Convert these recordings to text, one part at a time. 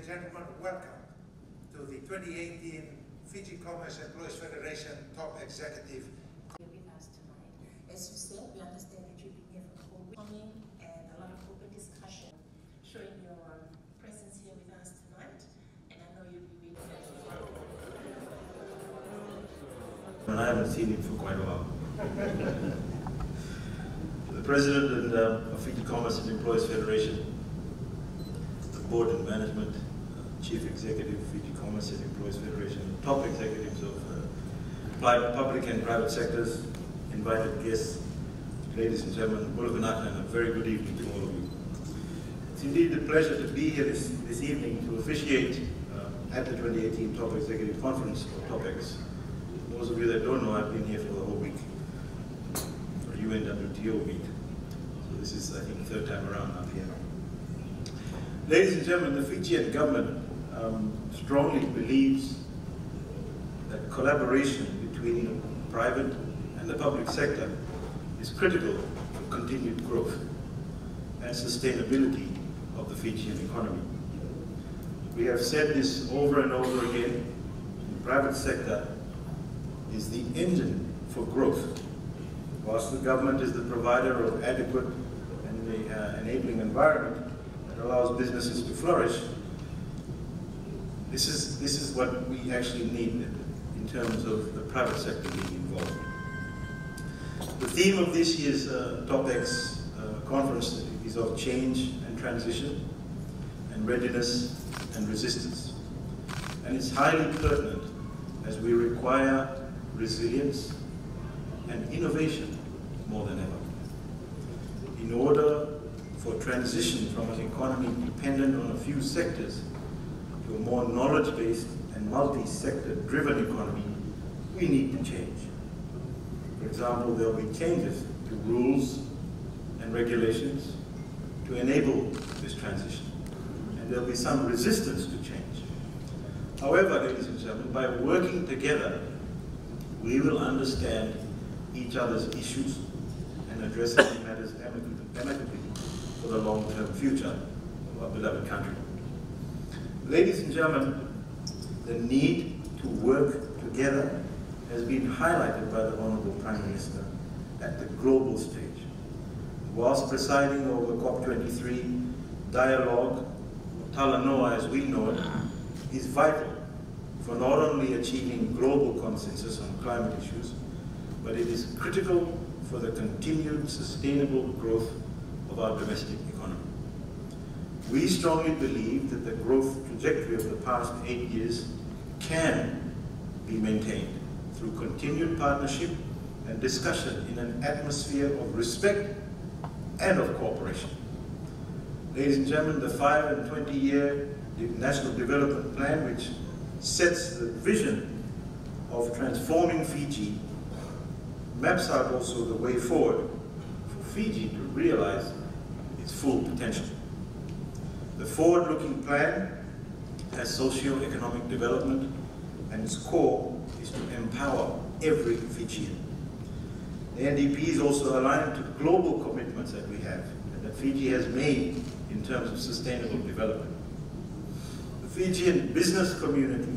and gentlemen, welcome to the 2018 Fiji Commerce Employees Federation Top Executive. With us tonight. As you said, we understand that you've been here for the whole week and a lot of open discussion, showing your presence here with us tonight, and I know you'll be waiting for And I haven't seen him for quite a while. The President of Fiji Commerce and Employees Federation, the Board and Management, Chief Executive of Fiji Commerce and Employees Federation, top executives of public and private sectors, invited guests, ladies and gentlemen, and a very good evening to all of you. It's indeed a pleasure to be here this evening to officiate at the 2018 Top Executive Conference, or TOPEX. Those of you that don't know, I've been here for the whole week, for UNWTO week. So this is, I think, the third time around up here. Ladies and gentlemen, the Fijian government strongly believes that collaboration between private and the public sector is critical for continued growth and sustainability of the Fijian economy. We have said this over and over again. The private sector is the engine for growth. Whilst the government is the provider of adequate and enabling environment that allows businesses to flourish, this is what we actually need in terms of the private sector being involved. The theme of this year's TOPEX conference is of change and transition, and readiness and resistance. And it's highly pertinent as we require resilience and innovation more than ever. In order for transition from an economy dependent on a few sectors to a more knowledge-based and multi-sector driven economy, we need to change. For example, there will be changes to rules and regulations to enable this transition, and there will be some resistance to change. However, ladies and gentlemen, by working together, we will understand each other's issues and address these matters amicably for the long-term future of our beloved country. Ladies and gentlemen, the need to work together has been highlighted by the Honourable Prime Minister at the global stage. Whilst presiding over COP23, dialogue, or Talanoa as we know it, is vital for not only achieving global consensus on climate issues, but it is critical for the continued sustainable growth of our domestic economy. We strongly believe that the growth trajectory of the past 8 years can be maintained through continued partnership and discussion in an atmosphere of respect and of cooperation. Ladies and gentlemen, the 5- and 20-year National Development Plan, which sets the vision of transforming Fiji, maps out also the way forward for Fiji to realize its full potential. The forward-looking plan has socio-economic development, and its core is to empower every Fijian. The NDP is also aligned to global commitments that we have and that Fiji has made in terms of sustainable development. The Fijian business community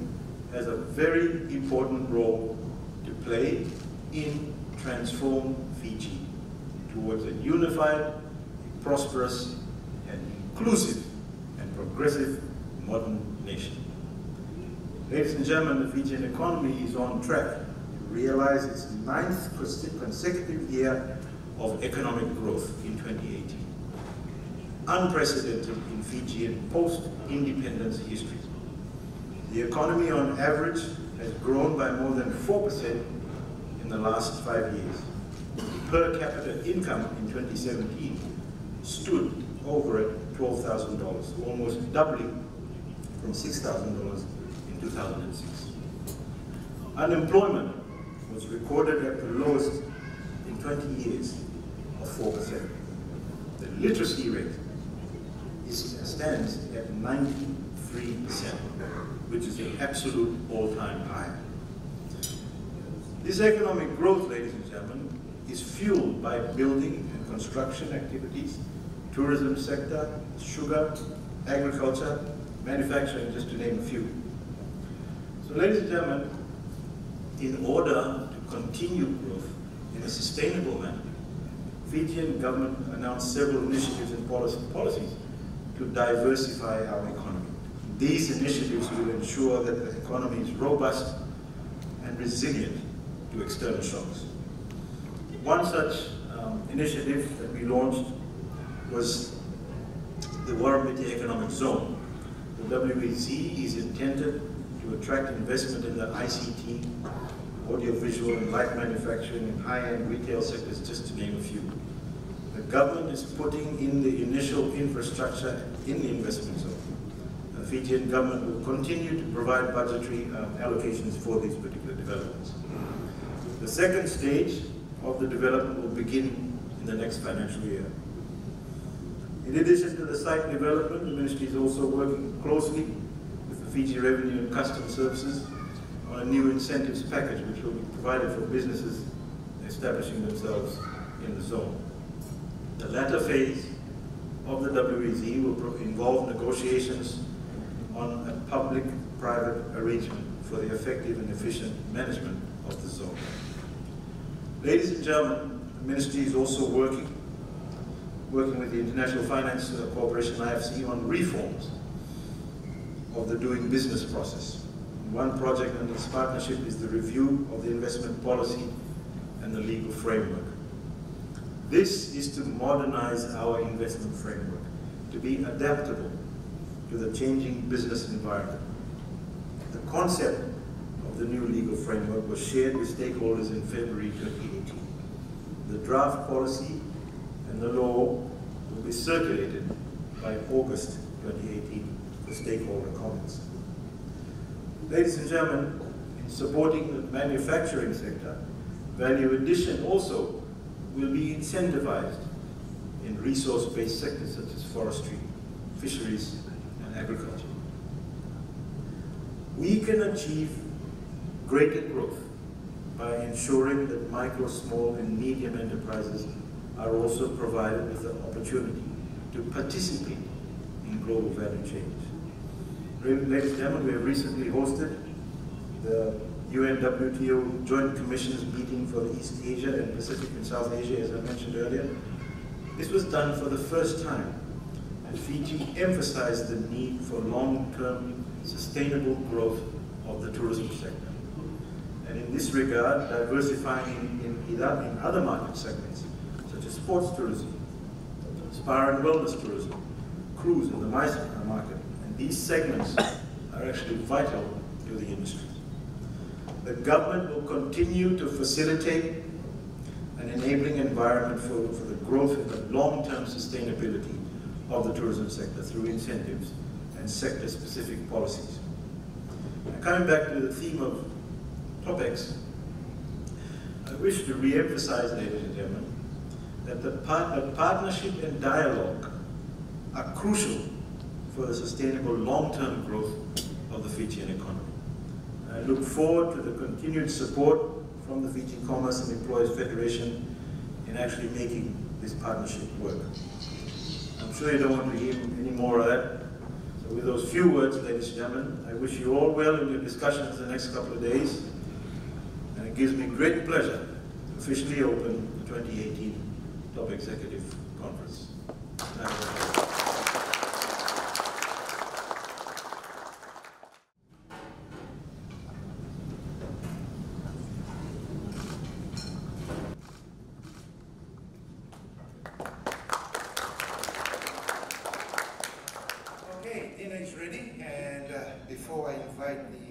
has a very important role to play in transforming Fiji towards a unified, prosperous, and inclusive and progressive modern nation. Ladies and gentlemen, the Fijian economy is on track to realize its 9th consecutive year of economic growth in 2018. Unprecedented in Fijian post-independence history. The economy on average has grown by more than 4% in the last 5 years. Per capita income in 2017 stood over at $12,000, almost doubling from $6,000 in 2006. Unemployment was recorded at the lowest in 20 years of 4%. The literacy rate stands at 93%, which is an absolute all-time high. This economic growth, ladies and gentlemen, is fueled by building and construction activities, tourism sector, sugar, agriculture, manufacturing, just to name a few. So ladies and gentlemen, in order to continue growth in a sustainable manner, Fijian government announced several initiatives and policies to diversify our economy. These initiatives will ensure that the economy is robust and resilient to external shocks. One such initiative that we launched was the Warramiti Economic Zone. The WEZ is intended to attract investment in the ICT, audiovisual and light manufacturing and high-end retail sectors, just to name a few. The government is putting in the initial infrastructure in the investment zone. The Fijian government will continue to provide budgetary allocations for these particular developments. The second stage of the development will begin in the next financial year. In addition to the site development, the Ministry is also working closely with the Fiji Revenue and Customs Services on a new incentives package which will be provided for businesses establishing themselves in the zone. The latter phase of the WEZ will involve negotiations on a public-private arrangement for the effective and efficient management of the zone. Ladies and gentlemen, the Ministry is also working with the International Finance Corporation, IFC, on reforms of the doing business process. One project under this partnership is the review of the investment policy and the legal framework. This is to modernize our investment framework, to be adaptable to the changing business environment. The concept of the new legal framework was shared with stakeholders in February 2018. The draft policy and the law will be circulated by August 2018 for stakeholder comments. Ladies and gentlemen, in supporting the manufacturing sector, value addition also will be incentivized in resource-based sectors such as forestry, fisheries, and agriculture. We can achieve greater growth by ensuring that micro, small, and medium enterprises are also provided with the opportunity to participate in global value change. Ladies and gentlemen, we have recently hosted the UN-WTO Joint Commission's meeting for the East Asia and Pacific and South Asia, as I mentioned earlier. This was done for the first time, and Fiji emphasized the need for long-term sustainable growth of the tourism sector. And in this regard, diversifying in other market segments, such as sports tourism, spa and wellness tourism, cruise in the MICE market, and these segments are actually vital to the industry. The government will continue to facilitate an enabling environment for the growth and the long-term sustainability of the tourism sector through incentives and sector-specific policies. Now, coming back to the theme of TOPEX, I wish to re-emphasize, ladies and gentlemen, that the partnership and dialogue are crucial for the sustainable long-term growth of the Fijian economy. I look forward to the continued support from the Fijian Commerce and Employers Federation in actually making this partnership work. I'm sure you don't want to hear any more of that. So with those few words, ladies and gentlemen, I wish you all well in your discussions the next couple of days. And it gives me great pleasure to officially open the 2018 Top Executive Conference. Okay, dinner is ready, and before I invite the